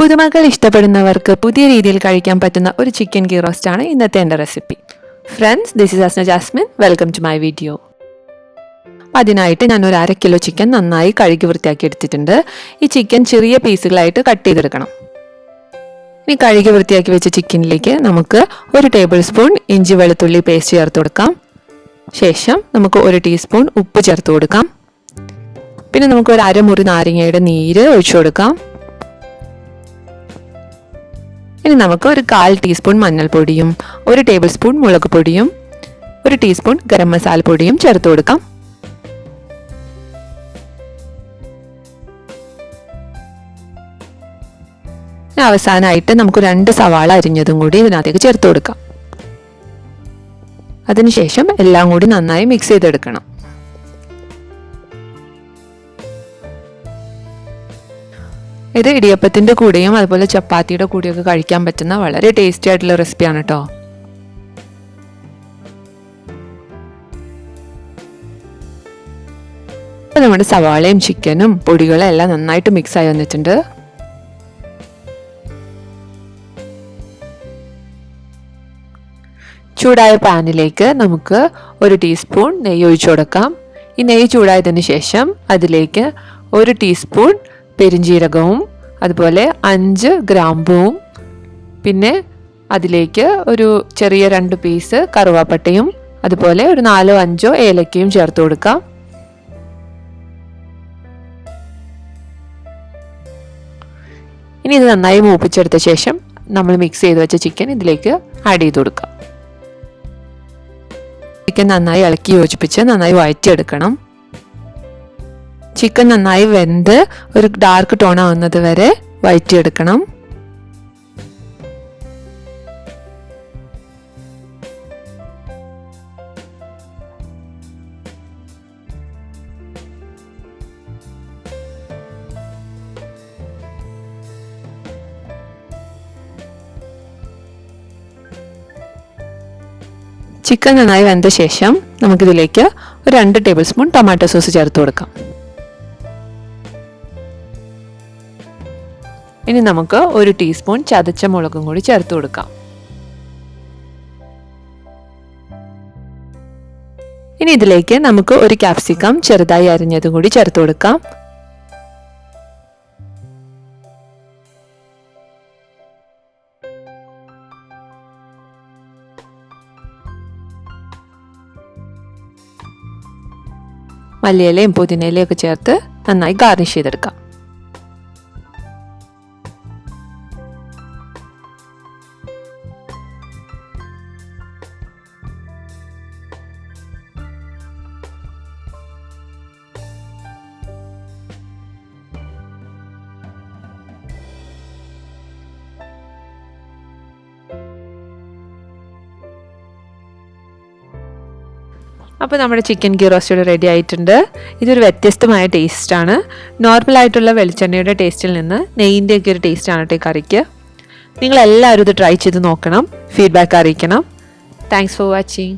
പുതുമകൾ ഇഷ്ടപ്പെടുന്നവർക്ക് പുതിയ രീതിയിൽ കഴിക്കാൻ പറ്റുന്ന ഒരു ചിക്കൻ ഗീ റോസ്റ്റ് ആണ് ഇന്നത്തെ എൻ്റെ recipe. Friends, this is Asna Jasmin. Welcome to my video. അതിനായിട്ട് ഞാൻ ഒരു 1/2 കിലോ ചിക്കൻ നന്നായി കഴുകി വൃത്തിയാക്കി എടുത്തിട്ടുണ്ട്. ഈ ചിക്കൻ ചെറിയ പീസുകളായിട്ട് കട്ട് ചെയ്തെടുക്കണം. ഇനി കഴുകി വൃത്തിയാക്കി വെച്ച ചിക്കനിലേക്ക് നമുക്ക് 1 ടേബിൾ സ്പൂൺ ഇഞ്ചി വെളുത്തുള്ളി പേസ്റ്റ് ചേർത്ത് കൊടുക്കാം. ശേഷം നമുക്ക് 1 ടീസ്പൂൺ ഉപ്പ് ചേർത്ത് കൊടുക്കാം. പിന്നെ നമുക്ക് ഒരു 1/2 മുറി നാരങ്ങയുടെ നീര് ഒഴിച്ചു കൊടുക്കാം. ഇനി നമുക്ക് ഒരു 1/4 ടീസ്പൂൺ മഞ്ഞൾപ്പൊടിയും 1 ടേബിൾ സ്പൂൺ മുളക് പൊടിയും 1 ടീസ്പൂൺ ഗരം മസാല പൊടിയും ചേർത്ത് കൊടുക്കാം. അവസാനമായിട്ട് നമുക്ക് 2 സവാള അരിഞ്ഞതും കൂടി ഇതിനകത്തേക്ക് ചേർത്ത് കൊടുക്കാം. അതിനുശേഷം എല്ലാം കൂടി നന്നായി മിക്സ് ചെയ്തെടുക്കണം. ഇത് ഇടിയപ്പത്തിൻ്റെ കൂടെയും അതുപോലെ ചപ്പാത്തിയുടെ കൂടെയൊക്കെ കഴിക്കാൻ പറ്റുന്ന വളരെ ടേസ്റ്റി ആയിട്ടുള്ള റെസിപ്പിയാണ് കേട്ടോ. അപ്പോൾ നമ്മുടെ സവാളയും ചിക്കനും പൊടികളും എല്ലാം നന്നായിട്ട് മിക്സ് ആയി വന്നിട്ടുണ്ട്. ചൂടായ പാനിലേക്ക് നമുക്ക് 1 ടീസ്പൂൺ നെയ്യ് ഒഴിച്ചു കൊടുക്കാം. ഈ നെയ്യ് ചൂടായതിനു ശേഷം അതിലേക്ക് 1 ടീസ്പൂൺ പെരിഞ്ജീരകവും അതുപോലെ 5 ഗ്രാമ്പൂവും പിന്നെ അതിലേക്ക് ഒരു ചെറിയ 2 പീസ് കറുവാപ്പട്ടയും അതുപോലെ ഒരു 4-5 ഏലക്കയും ചേർത്ത് കൊടുക്കാം. ഇനി ഇത് നന്നായി മൂപ്പിച്ചെടുത്ത ശേഷം നമ്മൾ മിക്സ് ചെയ്ത് വെച്ച ചിക്കൻ ഇതിലേക്ക് ആഡ് ചെയ്ത് കൊടുക്കാം. ചിക്കൻ നന്നായി ഇളക്കി യോജിപ്പിച്ച് നന്നായി വഴറ്റിയെടുക്കണം. ചിക്കൻ നന്നായി വെന്ത് ഒരു ഡാർക്ക് ടോൺ ആവുന്നത് വരെ വഴറ്റിയെടുക്കണം. ചിക്കൻ നന്നായി വെന്ത ശേഷം നമുക്കിതിലേക്ക് ഒരു 2 ടേബിൾ സ്പൂൺ ടൊമാറ്റോ സോസ് ചേർത്ത് കൊടുക്കാം. ഇനി നമുക്ക് 1 ടീസ്പൂൺ ചതച്ച മുളകും കൂടി ചേർത്ത് കൊടുക്കാം. ഇനി ഇതിലേക്ക് നമുക്ക് 1 ക്യാപ്സിക്കം ചെറുതായി അരിഞ്ഞതും കൂടി ചേർത്ത് കൊടുക്കാം. മല്ലിയിലയും പുതിനയിലയും ഒക്കെ ചേർത്ത് നന്നായി ഗാർണിഷ് ചെയ്തെടുക്കാം. അപ്പോൾ നമ്മുടെ ചിക്കൻ ഗീ റോസ്റ്റ് റെഡി ആയിട്ടുണ്ട്. ഇതൊരു വ്യത്യസ്തമായ ടേസ്റ്റാണ്. നോർമലായിട്ടുള്ള വെളിച്ചെണ്ണയുടെ ടേസ്റ്റിൽ നിന്ന് നെയ്യിൻ്റെയൊക്കെ ഒരു ടേസ്റ്റാണ് കേട്ടോ ഈ കറിക്ക്. നിങ്ങളെല്ലാവരും ഇത് ട്രൈ ചെയ്ത് നോക്കണം, ഫീഡ്ബാക്ക് അറിയിക്കണം. Thanks for watching.